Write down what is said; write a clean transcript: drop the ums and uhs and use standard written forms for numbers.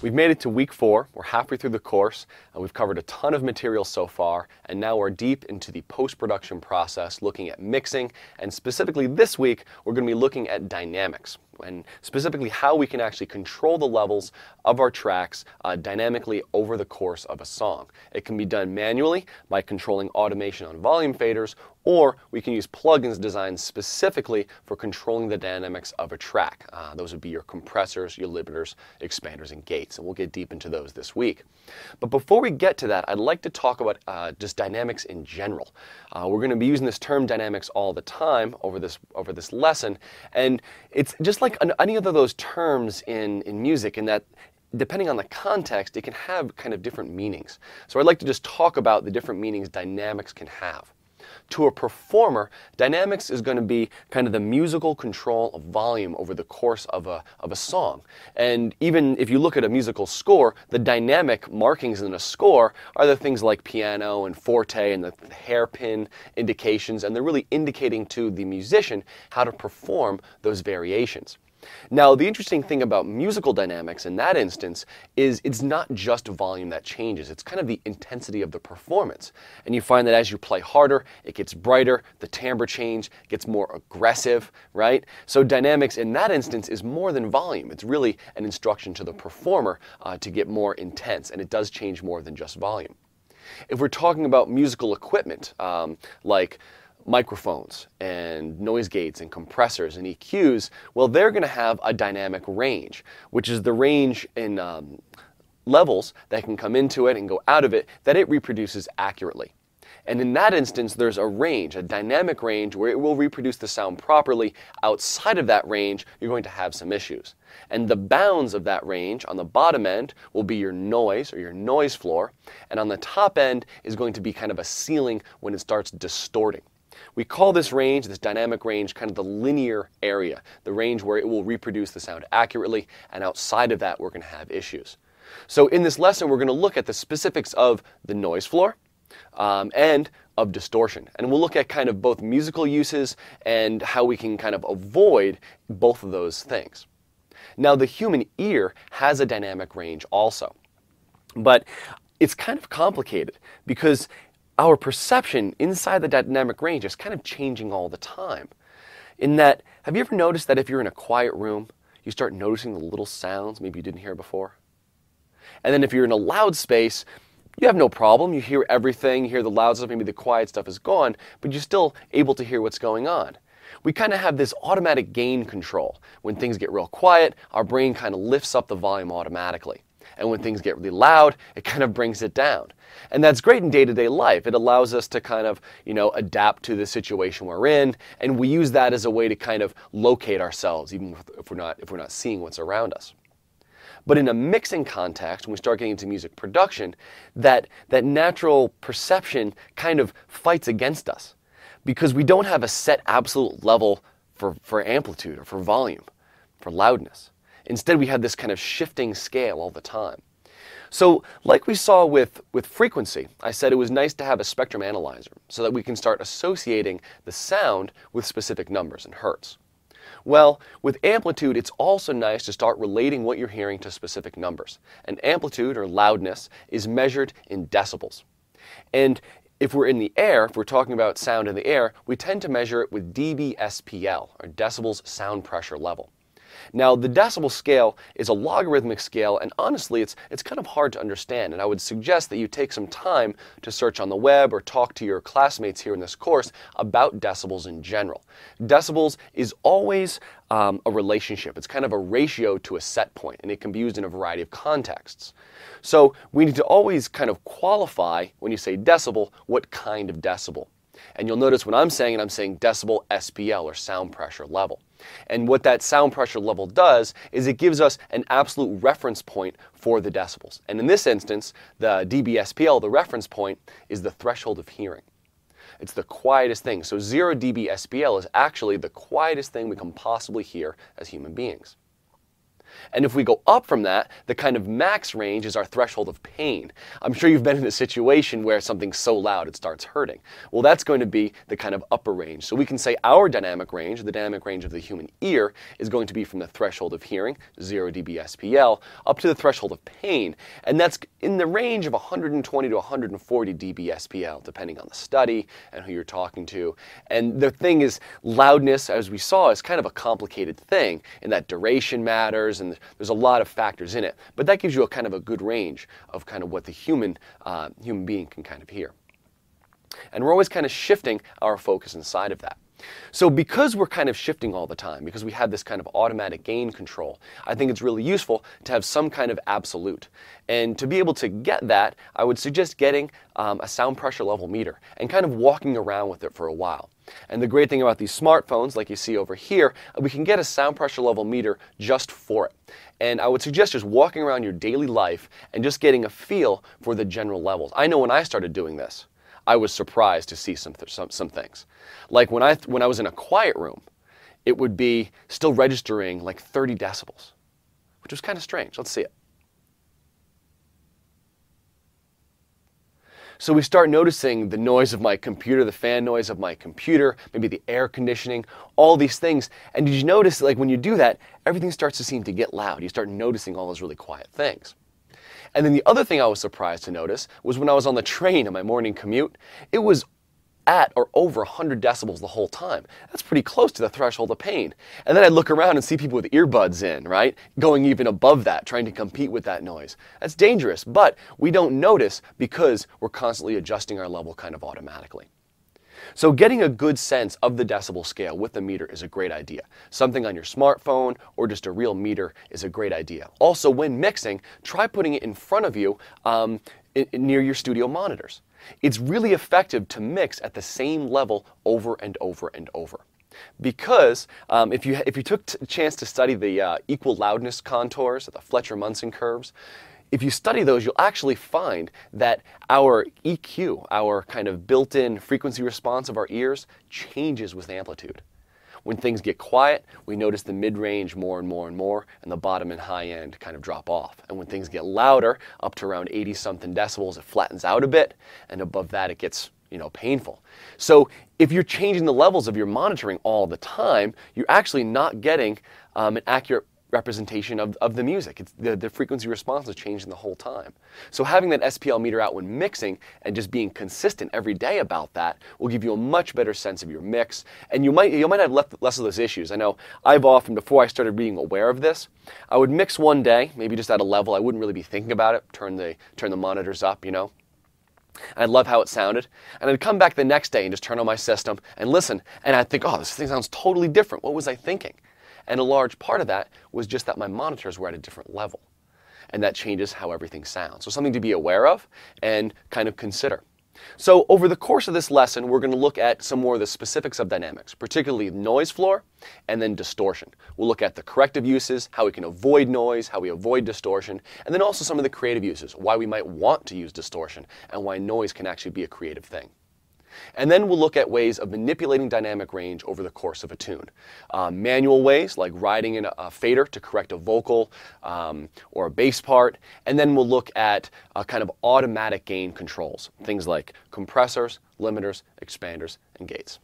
We've made it to week 4. We're halfway through the course, and we've covered a ton of material so far, and now we're deep into the post-production process looking at mixing, and specifically this week we're going to be looking at dynamics, and specifically how we can actually control the levels of our tracks dynamically over the course of a song. It can be done manually by controlling automation on volume faders, or we can use plugins designed specifically for controlling the dynamics of a track. Those would be your compressors, your limiters, expanders, and gates, and we'll get deep into those this week. But before we get to that, I'd like to talk about just dynamics in general. We're going to be using this term dynamics all the time over this lesson, and it's just like any other of those terms in music, in that depending on the context, it can have kind of different meanings. So I'd like to just talk about the different meanings dynamics can have. To a performer, dynamics is going to be kind of the musical control of volume over the course of a song. And even if you look at a musical score, the dynamic markings in a score are the things like piano and forte and the hairpin indications, and they're really indicating to the musician how to perform those variations. Now, the interesting thing about musical dynamics in that instance is it's not just volume that changes. It's kind of the intensity of the performance. And you find that as you play harder, it gets brighter, the timbre change gets more aggressive, right? So dynamics in that instance is more than volume. It's really an instruction to the performer to get more intense, and it does change more than just volume. If we're talking about musical equipment, like microphones and noise gates and compressors and EQs, well, they're going to have a dynamic range, which is the range in levels that can come into it and go out of it that it reproduces accurately. And in that instance, there's a range, a dynamic range, where it will reproduce the sound properly. Outside of that range, you're going to have some issues. And the bounds of that range on the bottom end will be your noise or your noise floor, and on the top end is going to be kind of a ceiling when it starts distorting. We call this range, this dynamic range, kind of the linear area, the range where it will reproduce the sound accurately, and outside of that we're going to have issues. So in this lesson we're going to look at the specifics of the noise floor and of distortion. And we'll look at kind of both musical uses and how we can kind of avoid both of those things. Now, the human ear has a dynamic range also, but it's kind of complicated because our perception inside the dynamic range is kind of changing all the time. In that, have you ever noticed that if you're in a quiet room, you start noticing the little sounds maybe you didn't hear before? And then if you're in a loud space, you have no problem. You hear everything, you hear the loud stuff, maybe the quiet stuff is gone, but you're still able to hear what's going on. We kind of have this automatic gain control. When things get real quiet, our brain kind of lifts up the volume automatically. And when things get really loud, it kind of brings it down. And that's great in day-to-day life. It allows us to kind of, adapt to the situation we're in, and we use that as a way to kind of locate ourselves, even if we're not seeing what's around us. But in a mixing context, when we start getting into music production, that natural perception kind of fights against us, because we don't have a set absolute level for amplitude or for volume, for loudness. Instead, we have this kind of shifting scale all the time. So like we saw with frequency, I said it was nice to have a spectrum analyzer so that we can start associating the sound with specific numbers and hertz. Well, with amplitude, it's also nice to start relating what you're hearing to specific numbers. And amplitude, or loudness, is measured in decibels. And if we're in the air, if we're talking about sound in the air, we tend to measure it with dBSPL, or decibels sound pressure level. Now, the decibel scale is a logarithmic scale, and honestly, it's kind of hard to understand, and I would suggest that you take some time to search on the web or talk to your classmates here in this course about decibels in general. Decibels is always a relationship. It's kind of a ratio to a set point, and it can be used in a variety of contexts. So we need to always kind of qualify, when you say decibel, what kind of decibel. And you'll notice when I'm saying decibel SPL, or sound pressure level. And what that sound pressure level does is it gives us an absolute reference point for the decibels. And in this instance, the dBSPL, the reference point, is the threshold of hearing. It's the quietest thing. So 0 dBSPL is actually the quietest thing we can possibly hear as human beings. And if we go up from that, the kind of max range is our threshold of pain. I'm sure you've been in a situation where something's so loud it starts hurting. Well, that's going to be the kind of upper range. So we can say our dynamic range, the dynamic range of the human ear, is going to be from the threshold of hearing, 0 dB SPL, up to the threshold of pain. And that's in the range of 120 to 140 dB SPL, depending on the study and who you're talking to. And the thing is, loudness, as we saw, is kind of a complicated thing in that duration matters, and there's a lot of factors in it. But that gives you a kind of a good range of kind of what the human being can kind of hear. And we're always kind of shifting our focus inside of that. So because we're kind of shifting all the time, because we have this kind of automatic gain control, I think it's really useful to have some kind of absolute. And to be able to get that, I would suggest getting a sound pressure level meter and kind of walking around with it for a while. And the great thing about these smartphones, like you see over here, we can get a sound pressure level meter just for it. And I would suggest just walking around your daily life and just getting a feel for the general levels. I know when I started doing this, I was surprised to see some things. Like when I was in a quiet room, it would be still registering like 30 decibels, which was kind of strange. Let's see it. So we start noticing the noise of my computer, the fan noise of my computer, maybe the air conditioning, all these things. And did you notice, like when you do that, everything starts to seem to get loud. You start noticing all those really quiet things. And then the other thing I was surprised to notice was when I was on the train on my morning commute, it was at or over 100 decibels the whole time. That's pretty close to the threshold of pain. And then I'd look around and see people with earbuds in, right? Going even above that, trying to compete with that noise. That's dangerous, but we don't notice because we're constantly adjusting our level kind of automatically. So getting a good sense of the decibel scale with a meter is a great idea. Something on your smartphone or just a real meter is a great idea. Also, when mixing, try putting it in front of you near your studio monitors. It's really effective to mix at the same level over and over and over. Because if you took a chance to study the equal loudness contours, the Fletcher-Munson curves, if you study those, you'll actually find that our EQ, our kind of built-in frequency response of our ears, changes with amplitude. When things get quiet, we notice the mid-range more and more and more, and the bottom and high end kind of drop off. And when things get louder, up to around 80-something decibels, it flattens out a bit, and above that it gets, painful. So if you're changing the levels of your monitoring all the time, you're actually not getting an accurate representation of the music. The frequency response is changing the whole time. So having that SPL meter out when mixing and just being consistent every day about that will give you a much better sense of your mix, and you might have less of those issues. I know I've often, before I started being aware of this, I would mix one day, maybe just at a level I wouldn't really be thinking about it, turn the monitors up, I'd love how it sounded, and I'd come back the next day and just turn on my system and listen, and I'd think, oh, this thing sounds totally different. What was I thinking? And a large part of that was just that my monitors were at a different level. And that changes how everything sounds. So something to be aware of and kind of consider. So over the course of this lesson, we're going to look at some more of the specifics of dynamics, particularly noise floor and then distortion. We'll look at the corrective uses, how we can avoid noise, how we avoid distortion, and then also some of the creative uses, why we might want to use distortion and why noise can actually be a creative thing. And then we'll look at ways of manipulating dynamic range over the course of a tune. Manual ways, like writing in a fader to correct a vocal or a bass part. And then we'll look at kind of automatic gain controls, things like compressors, limiters, expanders, and gates.